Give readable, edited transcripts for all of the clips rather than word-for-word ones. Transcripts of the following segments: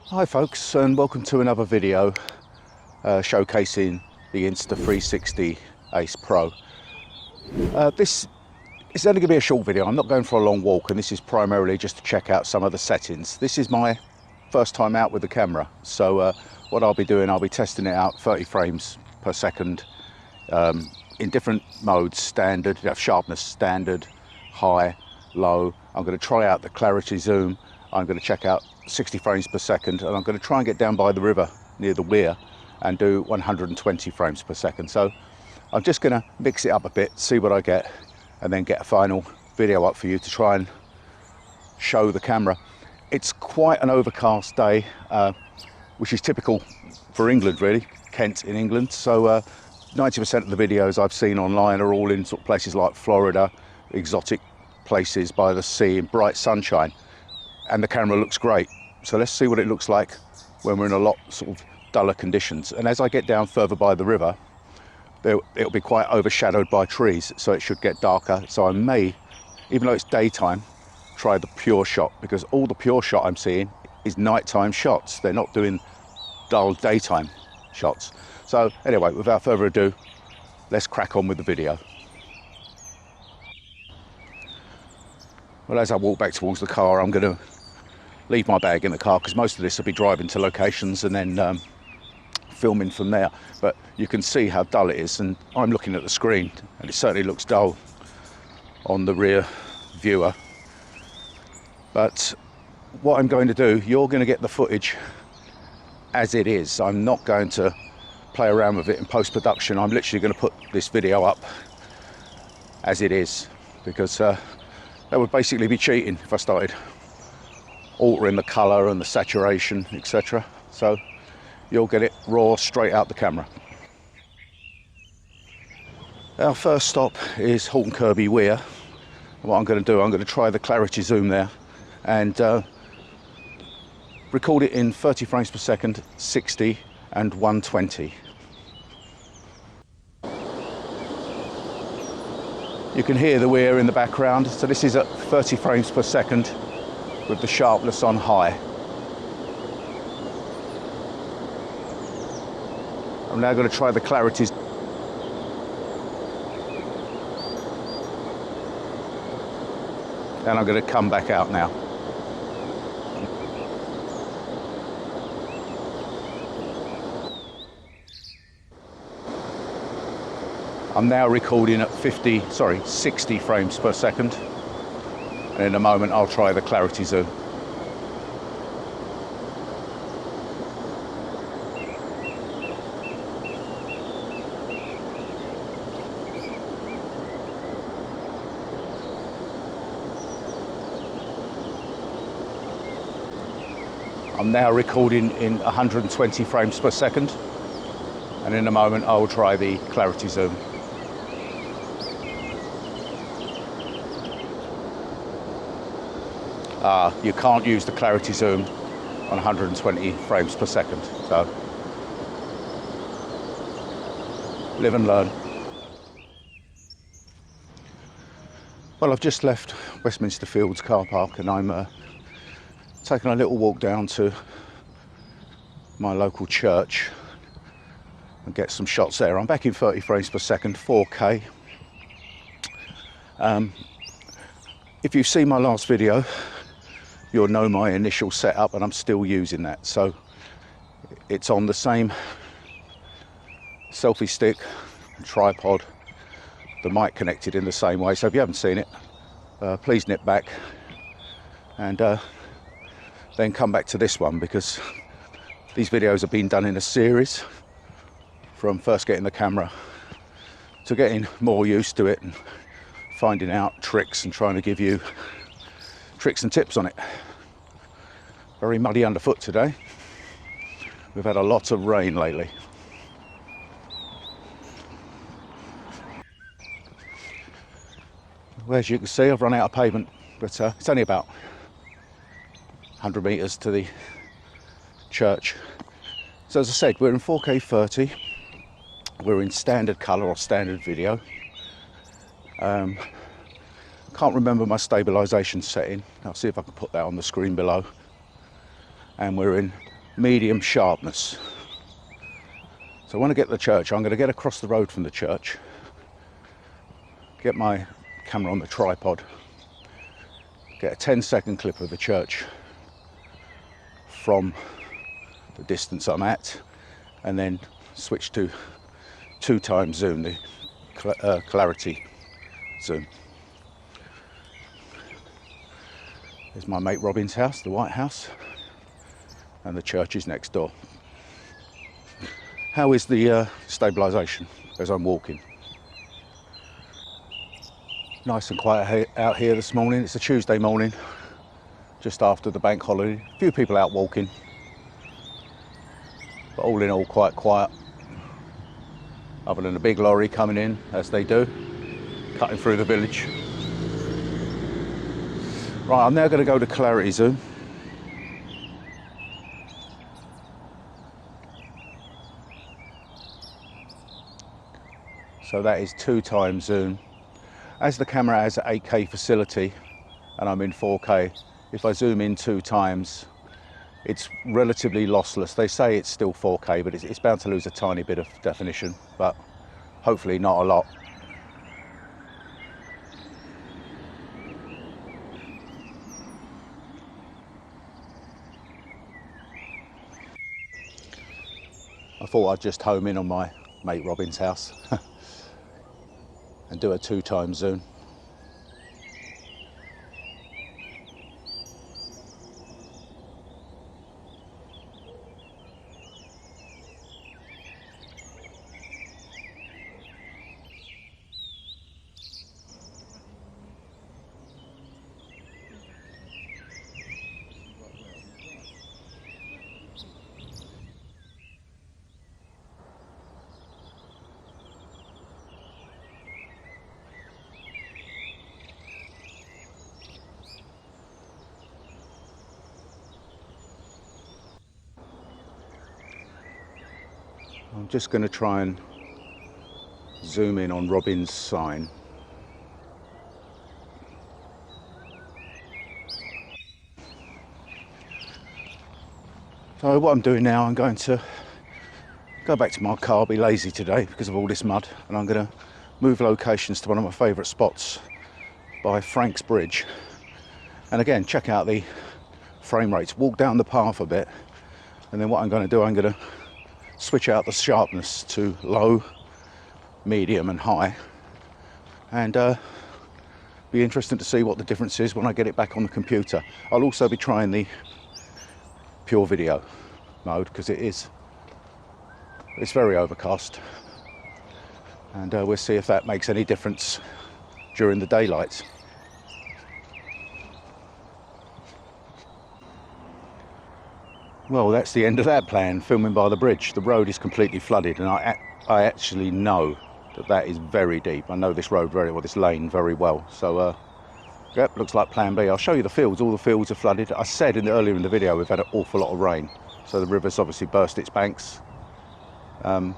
Hi folks, and welcome to another video showcasing the Insta360 Ace Pro. This is only going to be a short video. I'm not going for a long walk, and this is primarily just to check out some of the settings. This is my first time out with the camera, so what I'll be doing, I'll be testing it out 30 frames per second in different modes: standard, sharpness, standard, high, low. I'm going to try out the clarity zoom. I'm going to check out 60 frames per second, and I'm going to try and get down by the river near the weir and do 120 frames per second. So I'm just going to mix it up a bit, see what I get, and then get a final video up for you to try and show the camera. It's quite an overcast day, which is typical for England, really, Kent in England. So 90% of the videos I've seen online are all in sort of places like Florida, exotic places by the sea in bright sunshine, and the camera looks great. So let's see what it looks like when we're in a lot sort of duller conditions. And as I get down further by the river, it'll be quite overshadowed by trees, so it should get darker. So I may, even though it's daytime, try the pure shot, because all the pure shot I'm seeing is nighttime shots. They're not doing dull daytime shots. So anyway, without further ado, let's crack on with the video. Well, as I walk back towards the car, I'm going to leave my bag in the car, because most of this will be driving to locations and then filming from there. But you can see how dull it is, and I'm looking at the screen and it certainly looks dull on the rear viewer. But what I'm going to do, you're going to get the footage as it is. I'm not going to play around with it in post-production. I'm literally going to put this video up as it is, because that would basically be cheating if I started altering the colour and the saturation, etc. So you'll get it raw, straight out the camera. Our first stop is Halton Kirby Weir. What I'm going to do, I'm going to try the clarity zoom there and record it in 30 frames per second, 60 and 120. You can hear the weir in the background. So this is at 30 frames per second with the sharpness on high. I'm now going to try the clarities. And I'm going to come back out now. I'm now recording at 60 frames per second. And in a moment I'll try the clarity zoom. I'm now recording in 120 frames per second, and in a moment I'll try the clarity zoom. You can't use the clarity zoom on 120 frames per second, so live and learn. Well, I've just left Westminster Fields car park, and I'm taking a little walk down to my local church and get some shots there. I'm back in 30 frames per second, 4K. If you've seen my last video, you'll know my initial setup, and I'm still using that. So it's on the same selfie stick, tripod, the mic connected in the same way. So if you haven't seen it, please nip back and then come back to this one, because these videos have been done in a series, from first getting the camera to getting more used to it and finding out tricks and trying to give you tricks and tips on it. Very muddy underfoot today. We've had a lot of rain lately. Well, as you can see, I've run out of pavement, but it's only about 100 metres to the church. So as I said, we're in 4K 30. We're in standard colour or standard video. Can't remember my stabilisation setting. I'll see if I can put that on the screen below. And we're in medium sharpness. So when I get to the church, I'm going to get across the road from the church, get my camera on the tripod, get a 10-second clip of the church from the distance I'm at, and then switch to 2x zoom, the clarity zoom. There's my mate Robin's house, the White House, and the church is next door. How is the stabilisation as I'm walking? Nice and quiet out here this morning. It's a Tuesday morning, just after the bank holiday. A few people out walking, but all in all quite quiet, other than a big lorry coming in, as they do, cutting through the village. Right, I'm now going to go to clarity zoom. So that is 2x zoom. As the camera has an 8K facility and I'm in 4K, if I zoom in 2x, it's relatively lossless. They say it's still 4K, but it's bound to lose a tiny bit of definition, but hopefully not a lot. I thought I'd just home in on my mate Robin's house and do a 2x zoom. I'm just going to try and zoom in on Robin's sign. So what I'm doing now, I'm going to go back to my car. I'll be lazy today because of all this mud, and I'm going to move locations to one of my favourite spots by Frank's Bridge. And again, check out the frame rates. Walk down the path a bit, and then what I'm going to do, I'm going to switch out the sharpness to low, medium and high, and be interesting to see what the difference is when I get it back on the computer. I'll also be trying the pure video mode because it's very overcast, and we'll see if that makes any difference during the daylight. Well, that's the end of that plan, filming by the bridge. The road is completely flooded, and I actually know that is very deep. I know this road very well, this lane very well. So, yep, looks like plan B. I'll show you the fields. All the fields are flooded. I said earlier in the video we've had an awful lot of rain, so the river's obviously burst its banks. And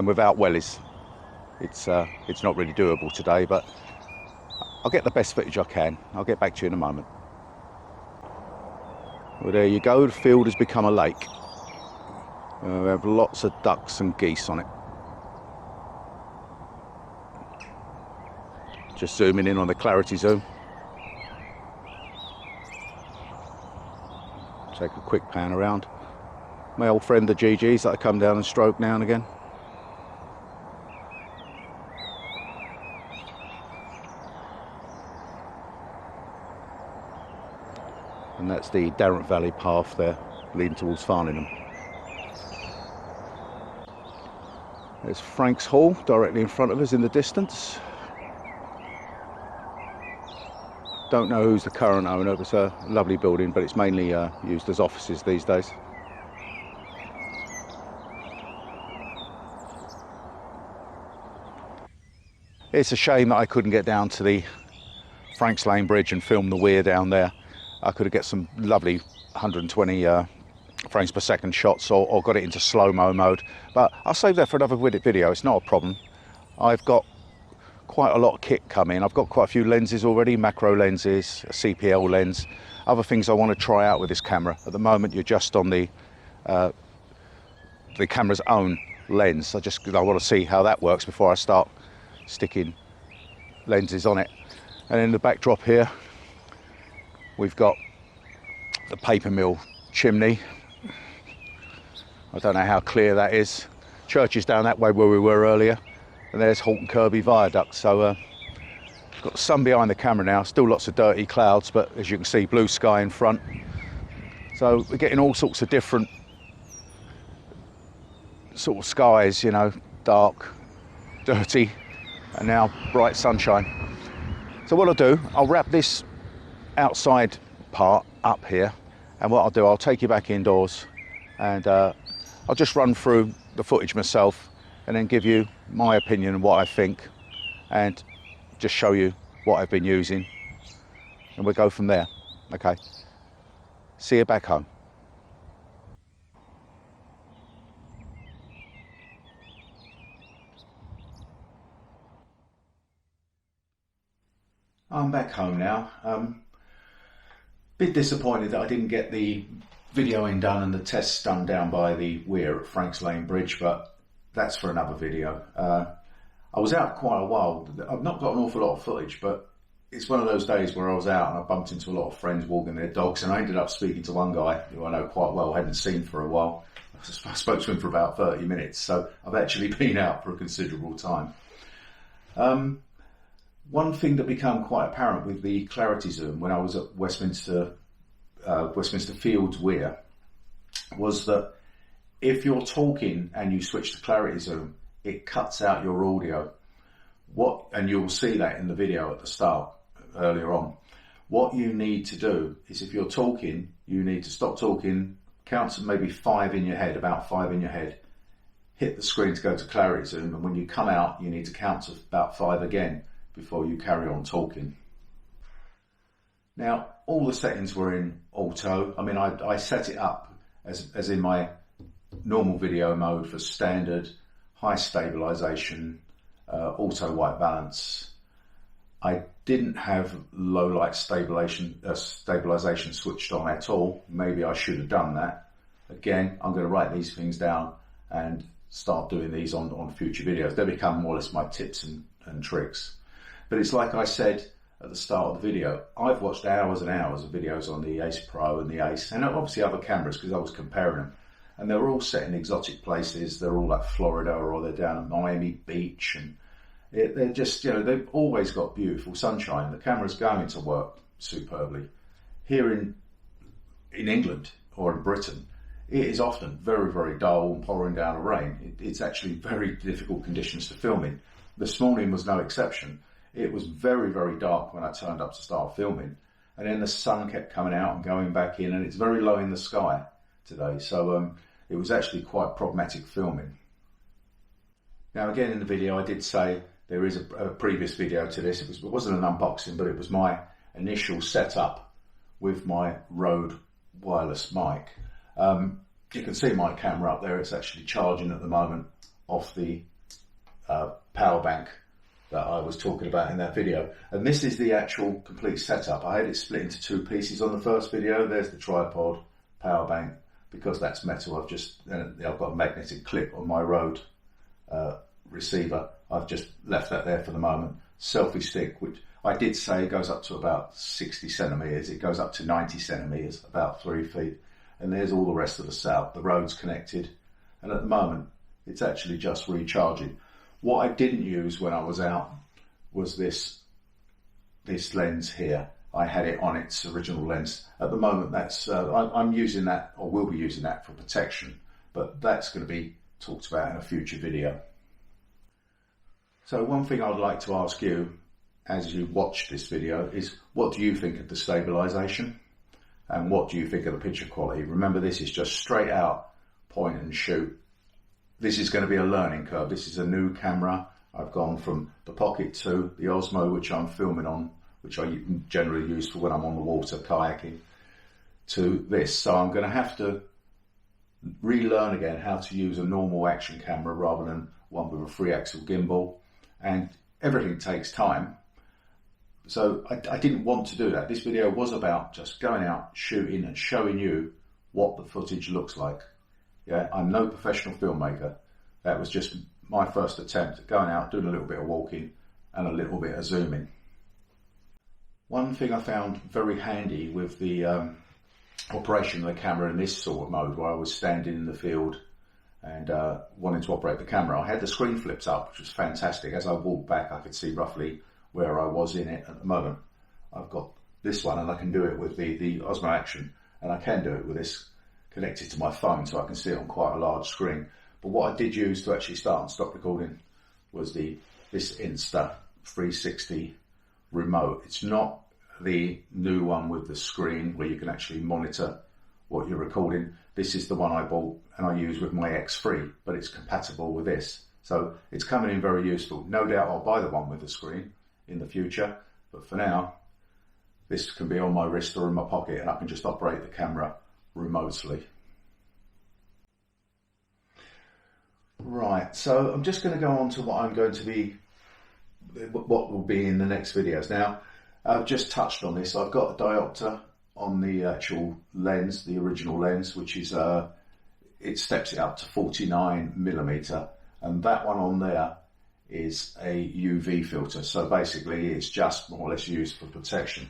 without wellies, it's not really doable today, but I'll get the best footage I can. I'll get back to you in a moment. Well, there you go, the field has become a lake. We have lots of ducks and geese on it. Just zooming in on the clarity zoom. Take a quick pan around. My old friend the GGs that I come down and stroke now and again. And that's the Darrant Valley path there, leading towards Farningham. There's Frank's Hall, directly in front of us in the distance. Don't know who's the current owner. It's a lovely building, but it's mainly used as offices these days. It's a shame that I couldn't get down to the Franks Lane Bridge and film the weir down there. I could have got some lovely 120 frames per second shots, or got it into slow-mo mode, but I'll save that for another video. It's not a problem. I've got quite a lot of kit coming. I've got quite a few lenses already, macro lenses, a CPL lens, other things I want to try out with this camera. At the moment you're just on the the camera's own lens. I want to see how that works before I start sticking lenses on it. And in the backdrop here, we've got the paper mill chimney. I don't know how clear that is. Church is down that way where we were earlier, and there's Halton Kirby Viaduct. So got the sun behind the camera now, still lots of dirty clouds, but as you can see, blue sky in front. So we're getting all sorts of different sort of skies, you know, dark, dirty, and now bright sunshine. So what I'll do, I'll wrap this outside part up here, and what I'll do, I'll take you back indoors, and I'll just run through the footage myself and then give you my opinion and what I think, and just show you what I've been using, and we'll go from there. Okay, see you back home. I'm back home now. Bit disappointed that I didn't get the videoing done and the tests done down by the Weir at Franks Lane Bridge, but that's for another video. I was out quite a while. I've not got an awful lot of footage, but it's one of those days where I was out and I bumped into a lot of friends walking their dogs, and I ended up speaking to one guy who I know quite well, hadn't seen for a while. I spoke to him for about 30 minutes, so I've actually been out for a considerable time. One thing that became quite apparent with the clarity zoom when I was at Westminster Fields Weir was that if you're talking and you switch to clarity zoom, it cuts out your audio. And you'll see that in the video at the start earlier on. What you need to do is, if you're talking, you need to stop talking, count to maybe 5 in your head, about 5 in your head, hit the screen to go to clarity zoom, and when you come out, you need to count to about 5 again before you carry on talking. Now, all the settings were in auto. I mean, I set it up as in my normal video mode for standard, high stabilization, auto white balance. I didn't have low light stabilization switched on at all. Maybe I should have done that. Again, I'm going to write these things down and start doing these on future videos. They become more or less my tips and tricks. But it's like I said at the start of the video, I've watched hours and hours of videos on the Ace Pro and the Ace, and obviously other cameras, because I was comparing them. And they're all set in exotic places. They're all like Florida, or they're down at Miami Beach, and they're just, you know, they've always got beautiful sunshine. The camera's going to work superbly. Here in England or in Britain, it is often very, very dull and pouring down a rain. It's actually very difficult conditions to film in. This morning was no exception. It was very, very dark when I turned up to start filming, and then the sun kept coming out and going back in, and it's very low in the sky today. So it was actually quite problematic filming. Now, again, in the video, I did say there is a previous video to this. It wasn't an unboxing, but it was my initial setup with my Rode wireless mic. You can see my camera up there. It's actually charging at the moment off the power bank that I was talking about in that video. And this is the actual complete setup. I had it split into 2 pieces on the first video. There's the tripod, power bank. Because that's metal, I've got a magnetic clip on my Rode receiver. I've just left that there for the moment. Selfie stick, which I did say goes up to about 60 centimetres. It goes up to 90 centimetres, about 3 feet. And there's all the rest of the setup. The Rode's connected. And at the moment, it's actually just recharging. What I didn't use when I was out was this lens here. I had it on its original lens. At the moment, that's I'm using that, or will be using that, for protection, but that's going to be talked about in a future video. So one thing I'd like to ask you as you watch this video is, what do you think of the stabilization, and what do you think of the picture quality? Remember, this is just straight out point and shoot. This is going to be a learning curve. This is a new camera. I've gone from the Pocket to the Osmo, which I'm filming on, which I generally use for when I'm on the water kayaking, to this. So I'm going to have to relearn again how to use a normal action camera rather than one with a 3-axle gimbal, and everything takes time. So I didn't want to do that. This video was about just going out, shooting, and showing you what the footage looks like. Yeah, I'm no professional filmmaker. That was just my first attempt at going out, doing a little bit of walking and a little bit of zooming. One thing I found very handy with the operation of the camera in this sort of mode, where I was standing in the field and wanting to operate the camera, I had the screen flips up, which was fantastic. As I walked back, I could see roughly where I was in it at the moment. I've got this one and I can do it with the Osmo Action, and I can do it with this connected to my phone, so I can see it on quite a large screen. But what I did use to actually start and stop recording was this Insta360 remote. It's not the new one with the screen where you can actually monitor what you're recording. This is the one I bought and I use with my X3, but it's compatible with this. So it's coming in very useful. No doubt I'll buy the one with the screen in the future, but for now, this can be on my wrist or in my pocket and I can just operate the camera remotely. Right, so I'm just going to go on to what will be in the next videos. Now, I've just touched on this. I've got a diopter on the actual lens, the original lens, which is, it steps it up to 49mm, and that one on there is a UV filter. So basically it's just more or less used for protection.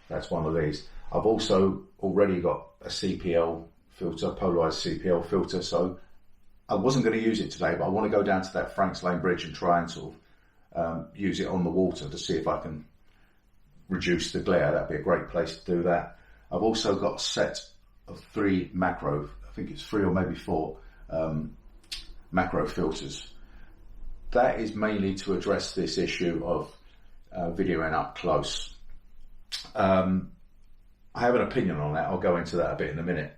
That's one of these. I've also already got a CPL filter, polarized CPL filter, so I wasn't going to use it today, but I want to go down to that Franks Lane Bridge and try and sort of use it on the water to see if I can reduce the glare. That'd be a great place to do that. I've also got a set of 3 macro, I think it's 3 or maybe 4 macro filters. That is mainly to address this issue of videoing up close. I have an opinion on that. I'll go into that a bit in a minute.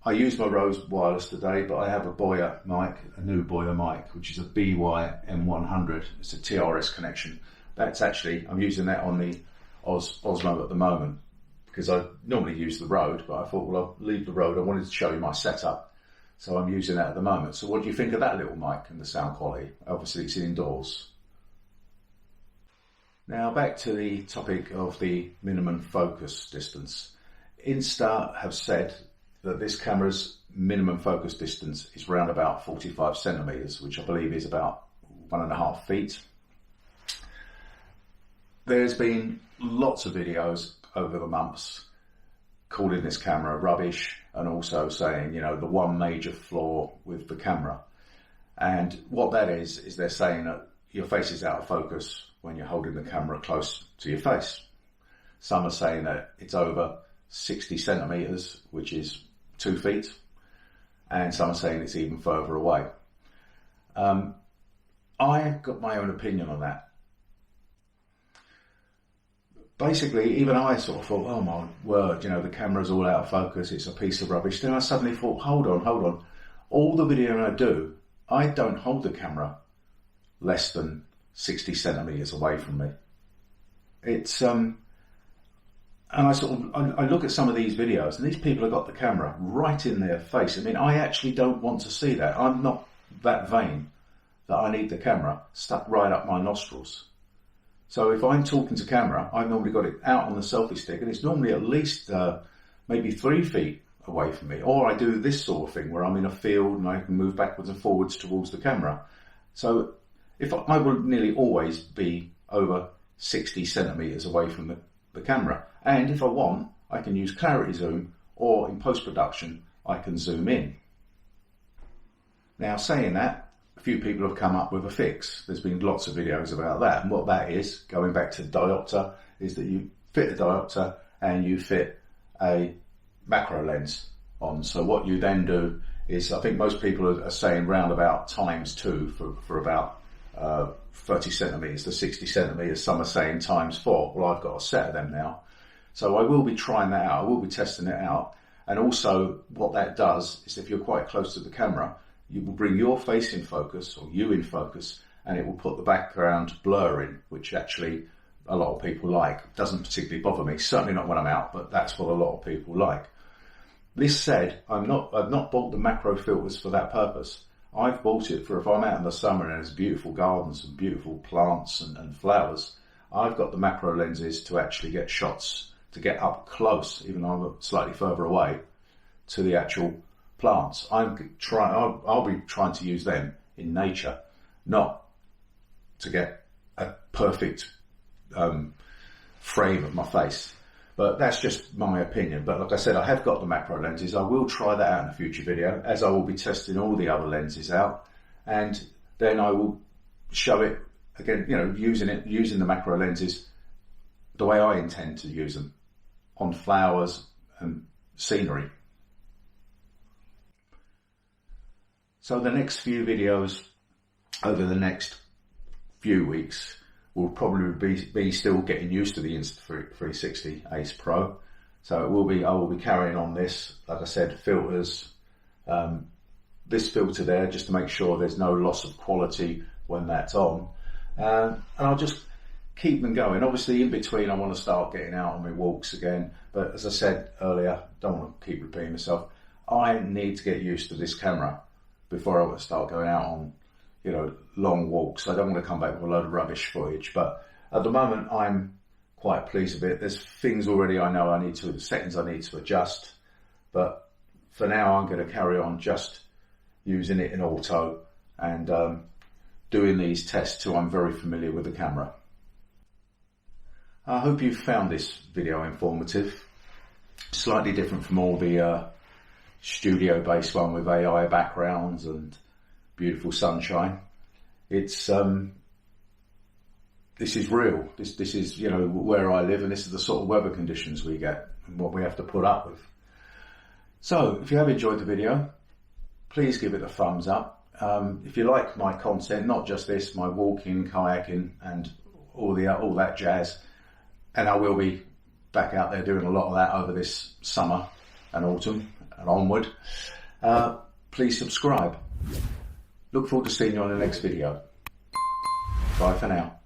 I use my Rode wireless today, but I have a Boya mic, a new Boya mic, which is a BY-M100. It's a TRS connection. That's actually, I'm using that on the Osmo at the moment because I normally use the Rode, but I thought, well, I'll leave the Rode. I wanted to show you my setup, so I'm using that at the moment. So what do you think of that little mic and the sound quality? Obviously, it's indoors. Now back to the topic of the minimum focus distance. Insta have said that this camera's minimum focus distance is around about 45 centimeters, which I believe is about 1.5 feet. There's been lots of videos over the months calling this camera rubbish and also saying, you know, the one major flaw with the camera. And what that is they're saying that your face is out of focus when you're holding the camera close to your face. Some are saying that it's over 60 centimeters, which is 2 feet, and some are saying it's even further away. I've got my own opinion on that. Basically, even I sort of thought, oh my word, you know, the camera's all out of focus, it's a piece of rubbish. Then I suddenly thought, hold on. All the video I do, I don't hold the camera less than 60 centimeters away from me. It's, and I look at some of these videos and these people have got the camera right in their face. I mean, I actually don't want to see that. I'm not that vain that I need the camera stuck right up my nostrils. So if I'm talking to camera, I've normally got it out on the selfie stick and it's normally at least maybe 3 feet away from me. Or I do this sort of thing where I'm in a field and I can move backwards and forwards towards the camera. So if I will nearly always be over 60 centimeters away from the camera. And if I want, I can use clarity zoom, or in post-production, I can zoom in. Now, saying that, a few people have come up with a fix. There's been lots of videos about that. And what that is, going back to the diopter, is that you fit the diopter and you fit a macro lens on. So what you then do is, I think most people are saying round about ×2 for about 30 centimeters to 60 centimeters. Some are saying ×4. Well, I've got a set of them now. So I will be trying that out. I will be testing it out. And also what that does is if you're quite close to the camera, you will bring your face in focus, or you in focus, and it will put the background blur in, which actually a lot of people like. It doesn't particularly bother me, certainly not when I'm out, but that's what a lot of people like. This said, I've not bought the macro filters for that purpose. I've bought it for if I'm out in the summer and there's beautiful gardens and beautiful plants and flowers. I've got the macro lenses to actually get shots, to get up close, even though I'm slightly further away, to the actual plants. I'll be trying to use them in nature, not to get a perfect frame of my face. But that's just my opinion. But like I said, I have got the macro lenses. I will try that out in a future video, as I will be testing all the other lenses out, and then I will show it again, you know, using the macro lenses the way I intend to use them on flowers and scenery. So the next few videos over the next few weeks will probably be still getting used to the Insta360 Ace Pro. So I will be carrying on this, like I said, filters, this filter there, just to make sure there's no loss of quality when that's on. And I'll just keep them going. Obviously in between I want to start getting out on my walks again, but as I said earlier, don't want to keep repeating myself, I need to get used to this camera before I start going out on, you know, long walks. I don't want to come back with a load of rubbish footage, but at the moment I'm quite pleased with it. There's things already I know the settings I need to adjust, but for now I'm going to carry on just using it in auto and doing these tests till I'm very familiar with the camera. I hope you found this video informative. Slightly different from all the studio-based one with AI backgrounds and beautiful sunshine. It's this is real. This is, you know, where I live, and this is the sort of weather conditions we get and what we have to put up with. So if you have enjoyed the video, please give it a thumbs up. If you like my content, not just this, my walking, kayaking, and all that jazz, and I will be back out there doing a lot of that over this summer and autumn and onward, please subscribe. Look forward to seeing you on the next video. Bye for now.